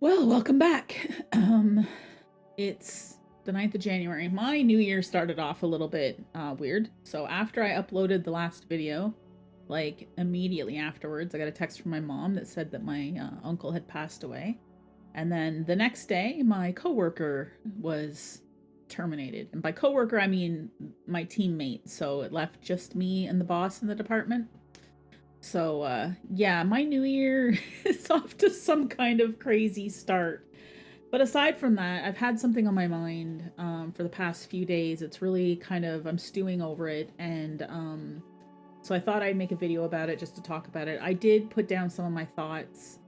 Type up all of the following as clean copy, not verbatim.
Well, welcome back. It's the 9th of January. My new year started off a little bit weird. So after I uploaded the last video, like immediately afterwards, I got a text from my mom that said that my uncle had passed away. And then the next day, my coworker was terminated. And by coworker, I mean my teammate. So it left just me and the boss in the department. So yeah, my new year is off to some kind of crazy start. But aside from that, I've had something on my mind for the past few days. It's really kind of, I'm stewing over it. And so I thought I'd make a video about it just to talk about it. I did put down some of my thoughts,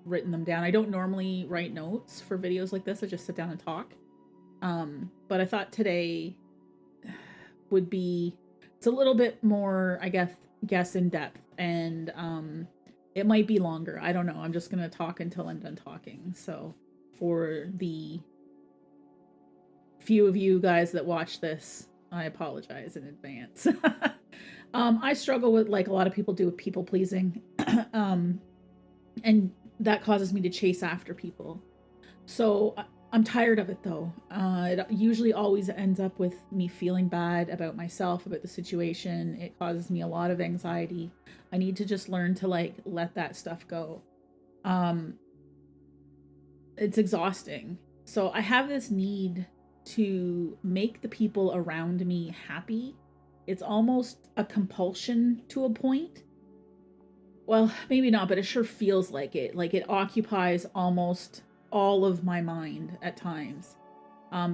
written them down. I don't normally write notes for videos like this. I just sit down and talk. But I thought today would be, it's a little bit more, I guess in depth, and it might be longer. I don't know. I'm just gonna talk until I'm done talking. So for the few of you guys that watch this, I apologize in advance. I struggle with, like a lot of people do, with people pleasing. And that causes me to chase after people. So I'm tired of it though. It usually always ends up with me feeling bad about myself, about the situation. It causes me a lot of anxiety. I need to just learn to like let that stuff go. It's exhausting. So I have this need to make the people around me happy. It's almost a compulsion to a point. Well, maybe not, but it sure feels like it. Like it occupies almost all of my mind at times.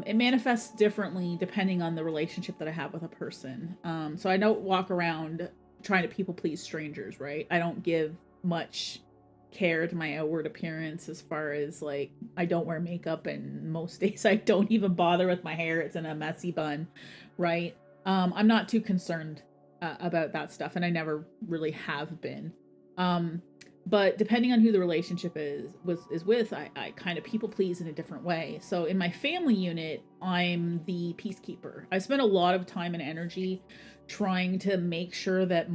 It manifests differently depending on the relationship that I have with a person. So I don't walk around trying to people please strangers, right? I don't give much care to my outward appearance, as far as like, I don't wear makeup, and most days I don't even bother with my hair. It's in a messy bun, right? I'm not too concerned about that stuff, and I never really have been. But depending on who the relationship is with, I kind of people please in a different way. So in my family unit, I'm the peacekeeper. I spend a lot of time and energy trying to make sure that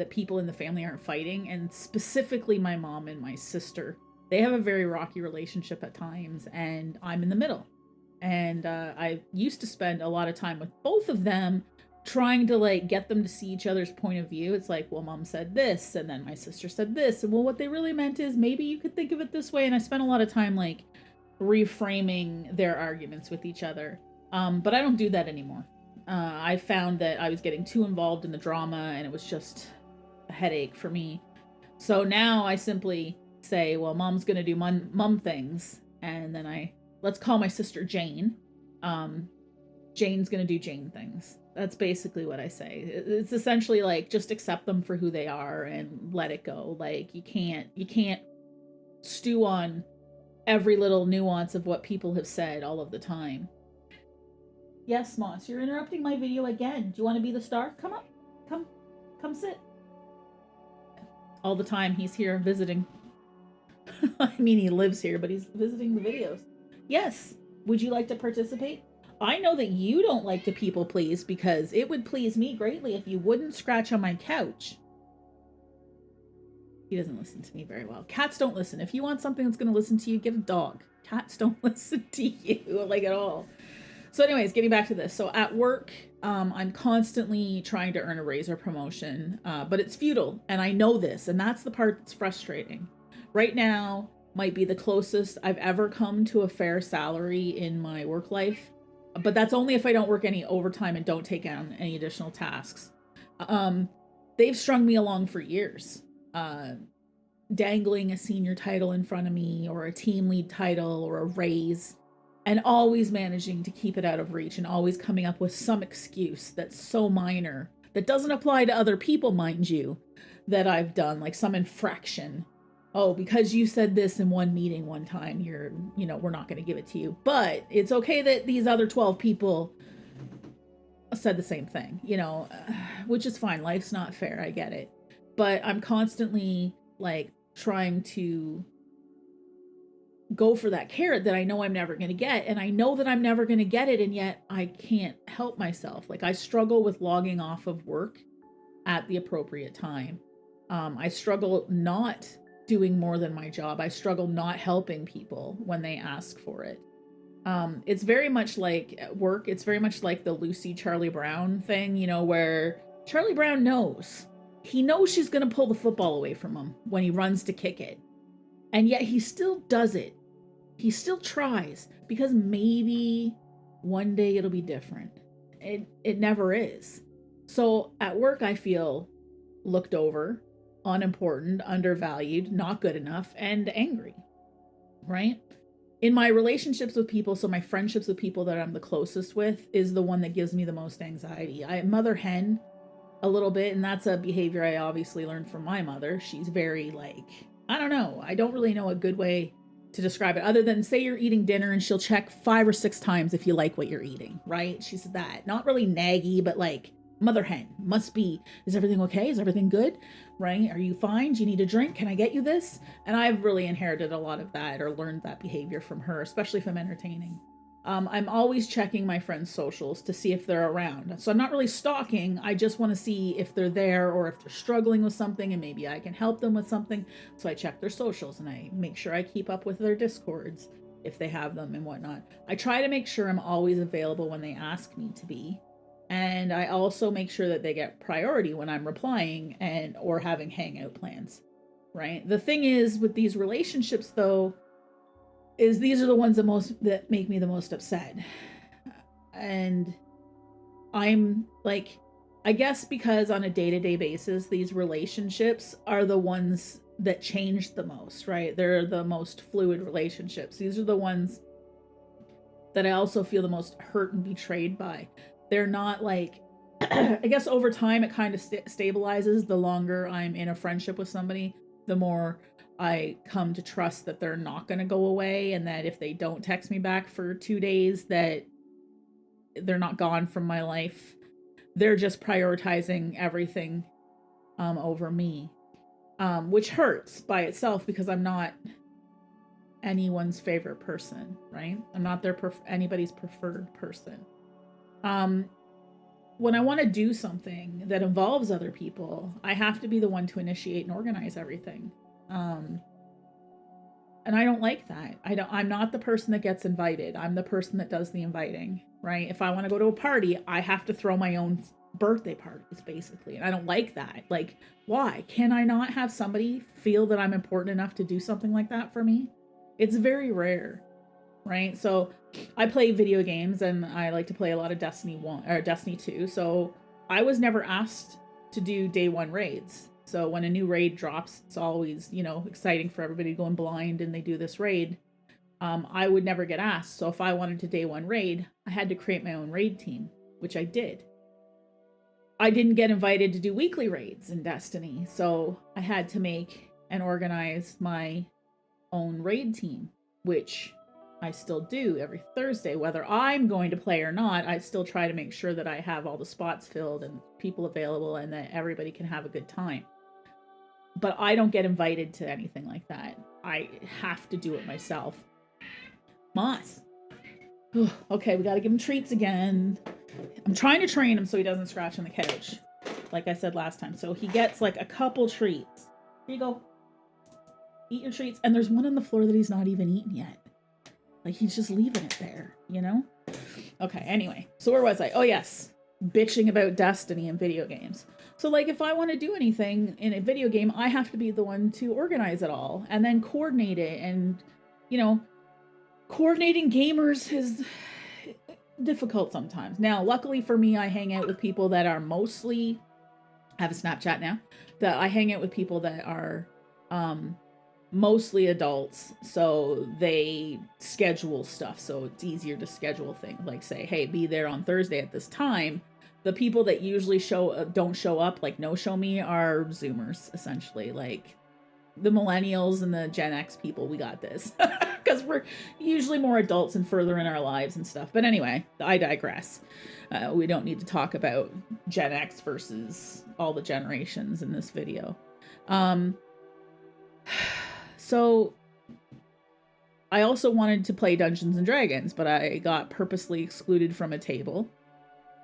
people in the family aren't fighting, and specifically my mom and my sister. They have a very rocky relationship at times, and I'm in the middle. And I used to spend a lot of time with both of them, trying to like get them to see each other's point of view. It's like, well, mom said this, and then my sister said this, and well, what they really meant is maybe you could think of it this way. And I spent a lot of time like reframing their arguments with each other. But I don't do that anymore. I found that I was getting too involved in the drama, and it was just a headache for me. So now I simply say, well, mom's gonna do mom things, and then let's call my sister Jane. Jane's gonna do Jane things. That's basically what I say. It's essentially like, just accept them for who they are and let it go. Like you can't stew on every little nuance of what people have said all of the time. Yes, Moss, you're interrupting my video again. Do you want to be the star? Come up. Come sit. All the time he's here visiting. I mean, he lives here, but he's visiting the videos. Yes. Would you like to participate? I know that you don't like to people please, because it would please me greatly if you wouldn't scratch on my couch. He doesn't listen to me very well. Cats don't listen. If you want something that's going to listen to you, get a dog. Cats don't listen to you, like, at all. So anyways, getting back to this. So at work, I'm constantly trying to earn a raise or promotion, but it's futile. And I know this, and that's the part that's frustrating. Right now might be the closest I've ever come to a fair salary in my work life. But that's only if I don't work any overtime and don't take on any additional tasks. They've strung me along for years, dangling a senior title in front of me, or a team lead title, or a raise, and always managing to keep it out of reach, and always coming up with some excuse that's so minor, that doesn't apply to other people, mind you, that I've done, like some infraction. Oh, because you said this in one meeting one time, we're not going to give it to you. But it's okay that these other 12 people said the same thing, which is fine. Life's not fair. I get it. But I'm constantly like trying to go for that carrot that I know I'm never going to get. And I know that I'm never going to get it. And yet I can't help myself. Like, I struggle with logging off of work at the appropriate time. I struggle not doing more than my job. I struggle not helping people when they ask for it. It's very much like at work, it's very much like the Lucy Charlie Brown thing, you know, where Charlie Brown knows. He knows she's going to pull the football away from him when he runs to kick it. And yet he still does it. He still tries because maybe one day it'll be different. It never is. So at work, I feel looked over, unimportant, undervalued, not good enough, and angry, right? In my relationships with people, so my friendships with people that I'm the closest with is the one that gives me the most anxiety. I mother hen a little bit, and that's a behavior I obviously learned from my mother. She's very like, I don't know. I don't really know a good way to describe it other than say you're eating dinner and she'll check 5 or 6 times if you like what you're eating, right? She's that. Not really naggy, but like mother hen. Must be, is everything okay? Is everything good? Right? Are you fine? Do you need a drink? Can I get you this? And I've really inherited a lot of that or learned that behavior from her, especially if I'm entertaining. I'm always checking my friends' socials to see if they're around. So I'm not really stalking. I just want to see if they're there or if they're struggling with something and maybe I can help them with something. So I check their socials and I make sure I keep up with their Discords if they have them and whatnot. I try to make sure I'm always available when they ask me to be. And I also make sure that they get priority when I'm replying and or having hangout plans, right? The thing is with these relationships though, is these are the ones that make me the most upset. And I'm like, I guess because on a day-to-day basis, these relationships are the ones that change the most, right? They're the most fluid relationships. These are the ones that I also feel the most hurt and betrayed by. They're not like, I guess over time it kind of stabilizes. The longer I'm in a friendship with somebody, the more I come to trust that they're not going to go away and that if they don't text me back for 2 days, that they're not gone from my life. They're just prioritizing everything over me, which hurts by itself because I'm not anyone's favorite person, right? I'm not anybody's preferred person. When I want to do something that involves other people, I have to be the one to initiate and organize everything. And I don't like that. I'm not the person that gets invited. I'm the person that does the inviting, right? If I want to go to a party, I have to throw my own birthday parties basically. And I don't like that. Like, why? Can I not have somebody feel that I'm important enough to do something like that for me? It's very rare, right? So I play video games and I like to play a lot of Destiny 1 or Destiny 2. So I was never asked to do day 1 raids. So when a new raid drops, it's always, you know, exciting for everybody going blind and they do this raid. I would never get asked. So if I wanted to day 1 raid, I had to create my own raid team, which I did. I didn't get invited to do weekly raids in Destiny. So I had to make and organize my own raid team, which I still do every Thursday. Whether I'm going to play or not, I still try to make sure that I have all the spots filled and people available and that everybody can have a good time. But I don't get invited to anything like that. I have to do it myself. Moss. Okay, we got to give him treats again. I'm trying to train him so he doesn't scratch on the couch, like I said last time. So he gets like a couple treats. Here you go. Eat your treats. And there's one on the floor that he's not even eaten yet. Like he's just leaving it there, you know? Okay, anyway. So where was I? Oh, yes. Bitching about Destiny and video games. So like if I want to do anything in a video game, I have to be the one to organize it all and then coordinate it. And, you know, coordinating gamers is difficult sometimes. Now, luckily for me, I hang out with people that are mostly, I have a Snapchat now, that I hang out with people that are mostly adults, so they schedule stuff, so it's easier to schedule things, like say, hey, be there on Thursday at this time. The people that usually don't show up, like no-show me, are Zoomers, essentially. Like the millennials and the Gen X people, we got this. Because we're usually more adults and further in our lives and stuff. But anyway, I digress. We don't need to talk about Gen X versus all the generations in this video. So I also wanted to play Dungeons and Dragons, but I got purposely excluded from a table.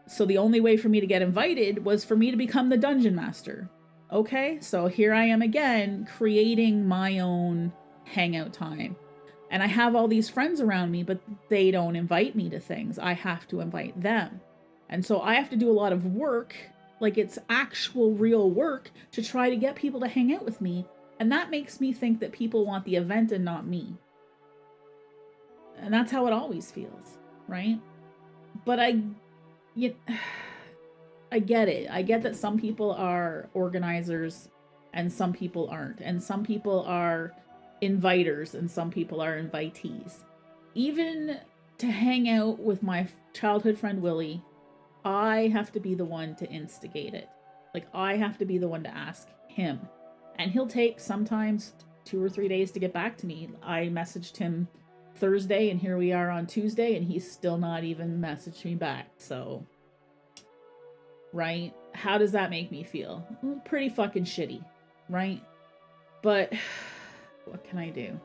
So the only way for me to get invited was for me to become the dungeon master. Okay, so here I am again, creating my own hangout time. And I have all these friends around me, but they don't invite me to things. I have to invite them. And so I have to do a lot of work, like it's actual real work, to try to get people to hang out with me. And that makes me think that people want the event and not me. And that's how it always feels, right? But I get it. I get that some people are organizers and some people aren't. And some people are inviters and some people are invitees. Even to hang out with my childhood friend Willie, I have to be the one to instigate it. Like, I have to be the one to ask him. And he'll take sometimes 2 or 3 days to get back to me. I messaged him Thursday and here we are on Tuesday and he's still not even messaged me back. So, right? How does that make me feel? Well, pretty fucking shitty, right? But what can I do?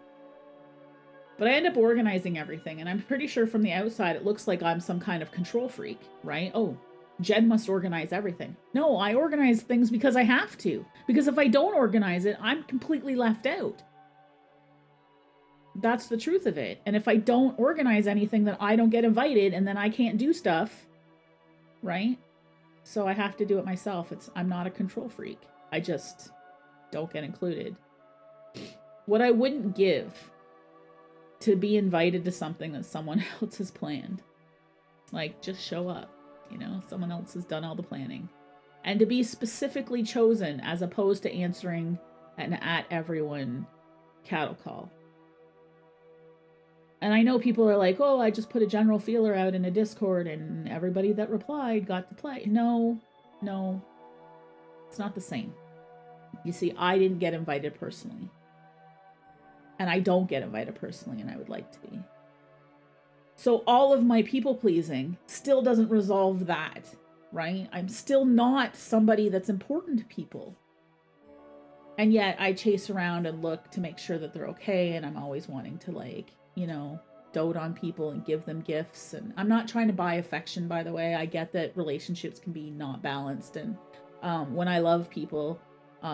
But I end up organizing everything, and I'm pretty sure from the outside it looks like I'm some kind of control freak, right? Oh, Jen must organize everything. No, I organize things because I have to. Because if I don't organize it, I'm completely left out. That's the truth of it. And if I don't organize anything, then I don't get invited, and then I can't do stuff, right? So I have to do it myself. I'm not a control freak. I just don't get included. What I wouldn't give to be invited to something that someone else has planned. Like, just show up, you know? Someone else has done all the planning. And to be specifically chosen as opposed to answering an at everyone cattle call. And I know people are like, oh, I just put a general feeler out in a Discord and everybody that replied got to play. No, it's not the same. You see, I didn't get invited personally. And I don't get invited personally, and I would like to be. So all of my people pleasing still doesn't resolve that, right? I'm still not somebody that's important to people. And yet I chase around and look to make sure that they're okay, and I'm always wanting to, like, you know, dote on people and give them gifts. And I'm not trying to buy affection, by the way. I get that relationships can be not balanced. And when I love people,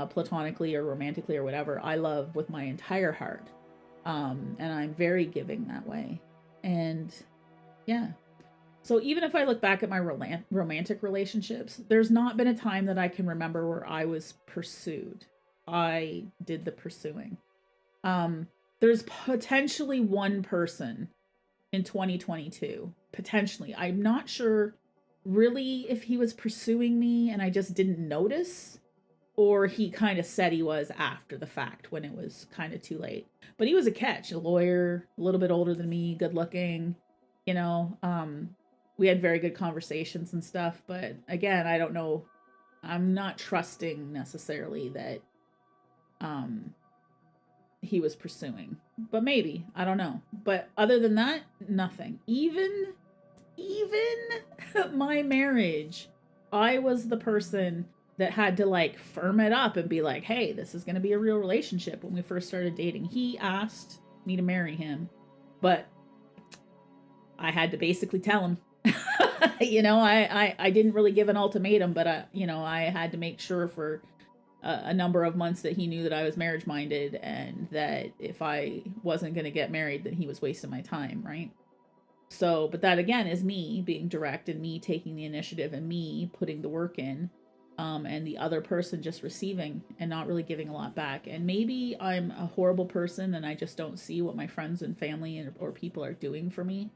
platonically or romantically or whatever, I love with my entire heart. And I'm very giving that way. And yeah. So even if I look back at my romantic relationships, there's not been a time that I can remember where I was pursued. I did the pursuing. There's potentially one person in 2022. Potentially. I'm not sure really if he was pursuing me and I just didn't notice, or he kind of said he was after the fact when it was kind of too late. But he was a catch, a lawyer, a little bit older than me, good looking, you know. We had very good conversations and stuff. But again, I don't know. I'm not trusting necessarily that he was pursuing. But maybe. I don't know. But other than that, nothing. Even my marriage, I was the person that had to, like, firm it up and be like, hey, this is going to be a real relationship. When we first started dating, he asked me to marry him, but I had to basically tell him. You know, I didn't really give an ultimatum, but you know, I had to make sure for a number of months that he knew that I was marriage minded, and that if I wasn't going to get married, then he was wasting my time, right? So, but that again is me being direct and me taking the initiative and me putting the work in. And the other person just receiving and not really giving a lot back. And maybe I'm a horrible person and I just don't see what my friends and family or people are doing for me.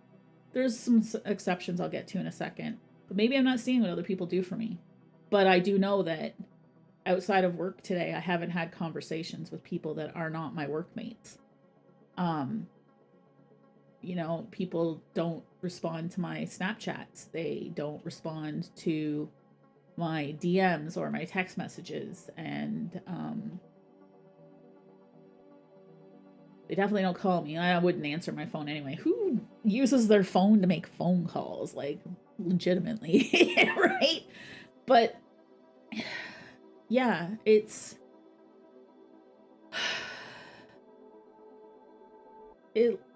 There's some exceptions I'll get to in a second. But maybe I'm not seeing what other people do for me. But I do know that outside of work today, I haven't had conversations with people that are not my workmates. You know, people don't respond to my Snapchats. They don't respond to my DMs or my text messages, and they definitely don't call me. I wouldn't answer my phone anyway. Who uses their phone to make phone calls, like, legitimately? Right? But yeah, it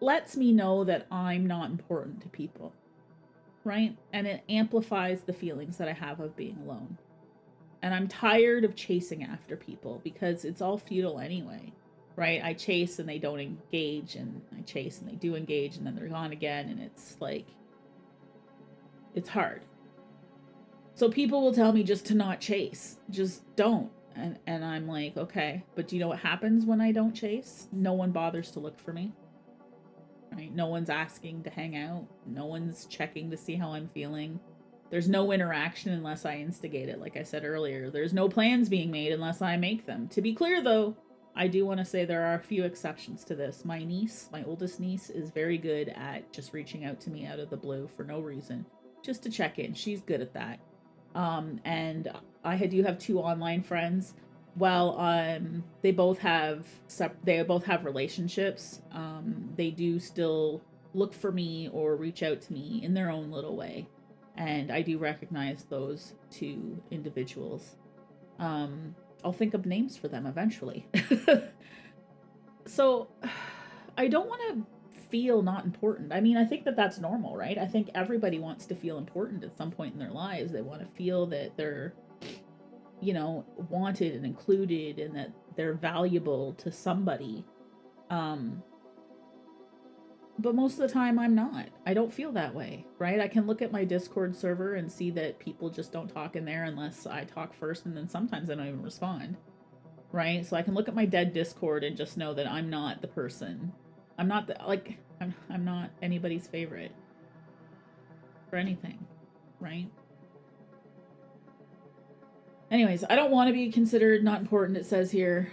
lets me know that I'm not important to people, right? And it amplifies the feelings that I have of being alone. And I'm tired of chasing after people because it's all futile anyway, right? I chase and they don't engage, and I chase and they do engage, and then they're gone again, and it's like, it's hard. So people will tell me just to not chase, just don't. And I'm like, okay, but do you know what happens when I don't chase? No one bothers to look for me, right? No one's asking to hang out. No one's checking to see how I'm feeling. There's no interaction unless I instigate it. Like I said earlier, there's no plans being made unless I make them. To be clear though, I do want to say there are a few exceptions to this. My niece, my oldest niece, is very good at just reaching out to me out of the blue for no reason, just to check in. She's good at that. And I do have 2 online friends. While they both have relationships, they do still look for me or reach out to me in their own little way, and I do recognize those 2 individuals. I'll think of names for them eventually. So I don't want to feel not important. I mean, I think that that's normal, right? I think everybody wants to feel important at some point in their lives. They want to feel that they're, you know, wanted and included, and that they're valuable to somebody. But most of the time I'm not. I don't feel that way, right? I can look at my Discord server and see that people just don't talk in there unless I talk first, and then sometimes I don't even respond, right? So I can look at my dead Discord and just know that I'm not the person. I'm not I'm not anybody's favorite for anything, right? Anyways, I don't want to be considered not important, it says here.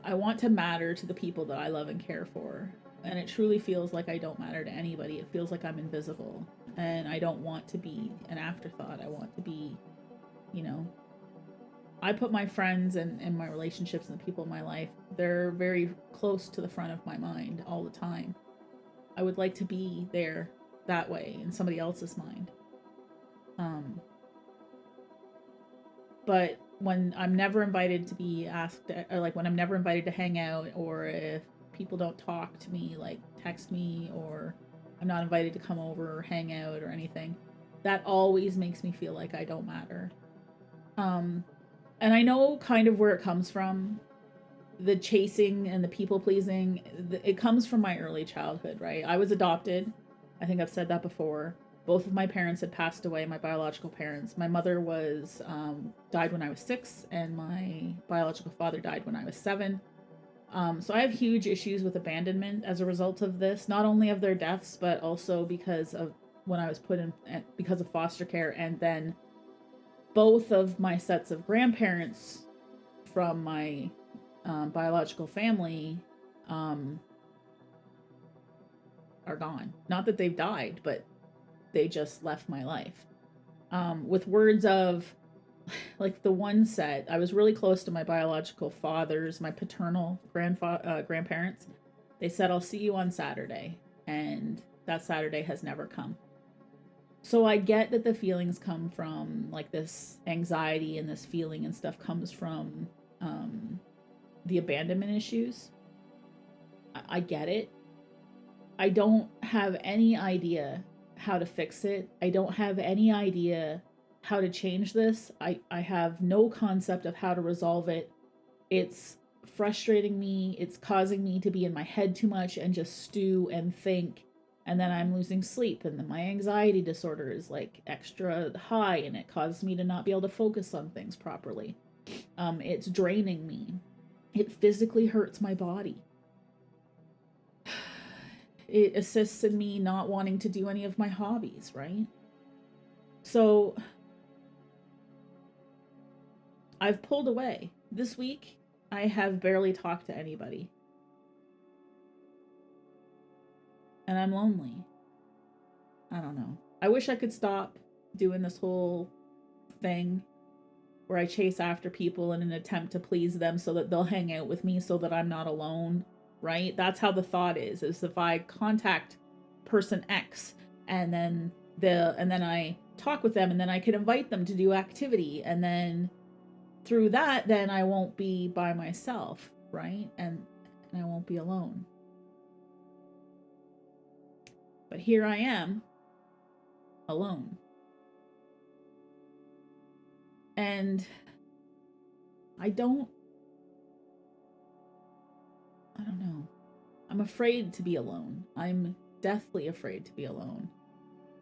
I want to matter to the people that I love and care for. And it truly feels like I don't matter to anybody. It feels like I'm invisible. And I don't want to be an afterthought. I want to be, you know, I put my friends and my relationships and the people in my life, they're very close to the front of my mind all the time. I would like to be there that way in somebody else's mind. But when I'm never invited to be asked, or like when I'm never invited to hang out, or if people don't talk to me, like text me, or I'm not invited to come over or hang out or anything, that always makes me feel like I don't matter. And I know kind of where it comes from. The chasing and the people pleasing, it comes from my early childhood, right? I was adopted. I think I've said that before. Both of my parents had passed away, my biological parents. My mother was died when I was 6, and my biological father died when I was 7. So I have huge issues with abandonment as a result of this, not only of their deaths, but also because of when I was put in, because of foster care, and then both of my sets of grandparents from my biological family are gone. Not that they've died, but they just left my life. With words of, like the one set, I was really close to my biological fathers, my paternal grandparents. They said, I'll see you on Saturday. And that Saturday has never come. So I get that the feelings come from, like, this anxiety, and this feeling and stuff comes from the abandonment issues. I get it. I don't have any idea how to fix it. I don't have any idea how to change this. I have no concept of how to resolve it. It's frustrating me. It's causing me to be in my head too much and just stew and think. And then I'm losing sleep, and then my anxiety disorder is like extra high, and it causes me to not be able to focus on things properly. It's draining me. It physically hurts my body. It assists in me not wanting to do any of my hobbies, right? So I've pulled away. This week, I have barely talked to anybody. And I'm lonely. I don't know. I wish I could stop doing this whole thing where I chase after people in an attempt to please them so that they'll hang out with me so that I'm not alone, right? That's how the thought is if I contact person X and then I talk with them, and then I can invite them to do activity, and then through that, then I won't be by myself, right? And I won't be alone. But here I am, alone. And I don't know. I'm afraid to be alone. I'm deathly afraid to be alone.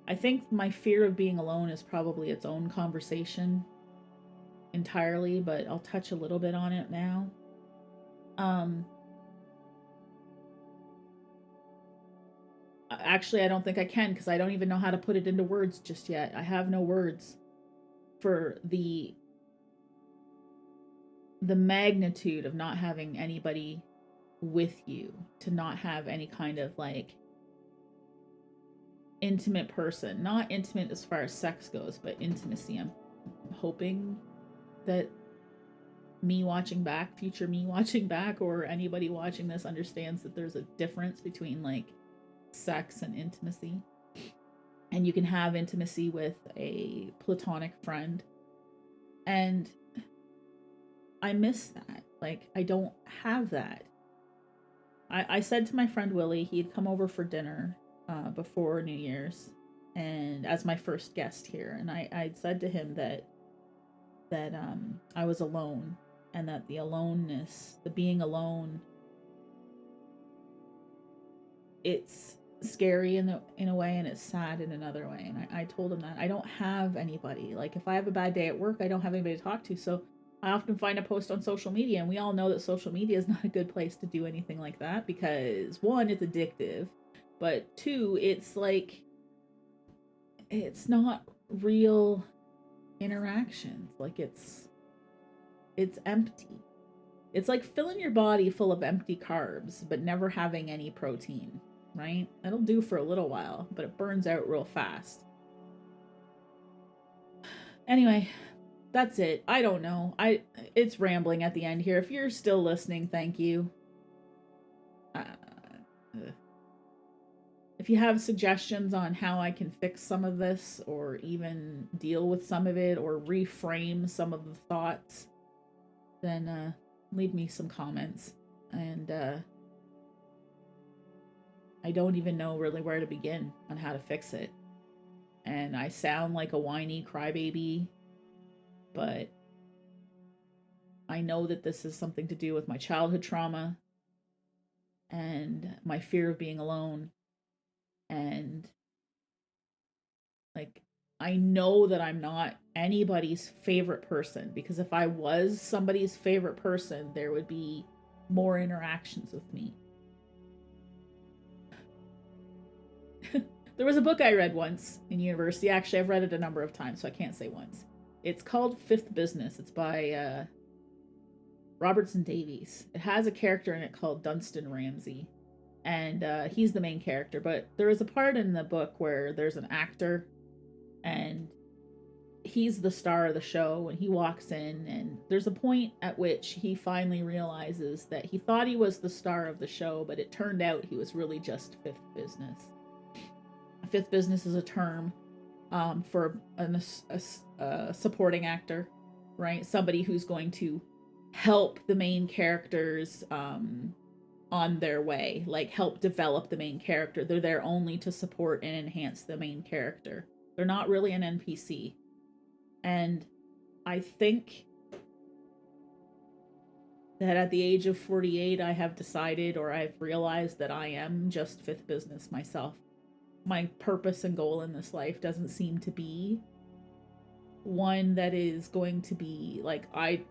I think my fear of being alone is probably its own conversation entirely, but I'll touch a little bit on it now. Actually, I don't think I can because I don't even know how to put it into words just yet. I have no words for the magnitude of not having anybody with you, to not have any kind of like intimate person. Not intimate as far as sex goes, but intimacy. I'm hoping that me watching back, future me watching back, or anybody watching this understands that there's a difference between like sex and intimacy. And you can have intimacy with a platonic friend. And I miss that. Like, I don't have that. I said to my friend Willie, he had come over for dinner before New Year's, and as my first guest here, and I said to him that I was alone, and that the aloneness, the being alone, it's scary in a way, and it's sad in another way. And I told him that I don't have anybody. Like, if I have a bad day at work, I don't have anybody to talk to. So I often find a post on social media, and we all know that social media is not a good place to do anything like that because, one, it's addictive, but two, it's like, it's not real interactions. Like, it's empty. It's like filling your body full of empty carbs, but never having any protein, right? That'll do for a little while, but it burns out real fast. Anyway, that's it. I don't know. It's rambling at the end here. If you're still listening, thank you. If you have suggestions on how I can fix some of this, or even deal with some of it, or reframe some of the thoughts, then leave me some comments. And I don't even know really where to begin on how to fix it. And I sound like a whiny crybaby, but I know that this is something to do with my childhood trauma and my fear of being alone. And like, I know that I'm not anybody's favorite person, because if I was somebody's favorite person, there would be more interactions with me. There was a book I read once in university. Actually, I've read it a number of times, so I can't say once. It's called Fifth Business. It's by Robertson Davies. It has a character in it called Dunstan Ramsey, and he's the main character. But there is a part in the book where there's an actor, and he's the star of the show, and he walks in, and there's a point at which he finally realizes that he thought he was the star of the show, but it turned out he was really just fifth business. Fifth business is a term for a supporting actor, right? Somebody who's going to help the main characters on their way, like help develop the main character. They're there only to support and enhance the main character. They're not really an NPC. And I think that at the age of 48, I have decided, or I've realized, that I am just fifth business myself. My purpose and goal in this life doesn't seem to be one that is going to be like, I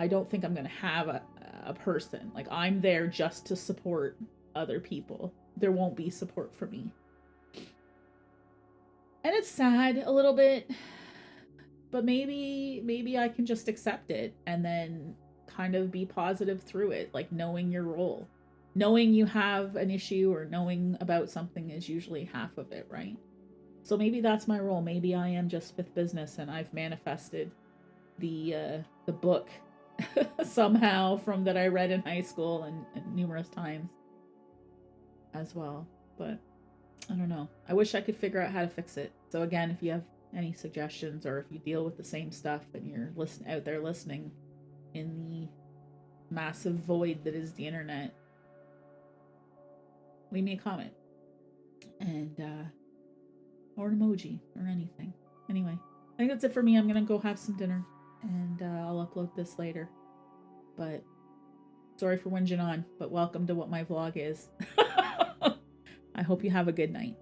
don't think I'm going to have a person. Like, I'm there just to support other people. There won't be support for me. And it's sad a little bit, but maybe I can just accept it and then kind of be positive through it, like knowing your role. Knowing you have an issue or knowing about something is usually half of it, right? So maybe that's my role. Maybe I am just fifth business, and I've manifested the book somehow from that I read in high school and numerous times as well. But I don't know. I wish I could figure out how to fix it. So again, if you have any suggestions, or if you deal with the same stuff and you're out there listening in the massive void that is the internet, leave me a comment and or an emoji or anything. Anyway, I think that's it for me. I'm gonna go have some dinner, and I'll upload this later. But sorry for whinging on, but welcome to what my vlog is. I hope you have a good night.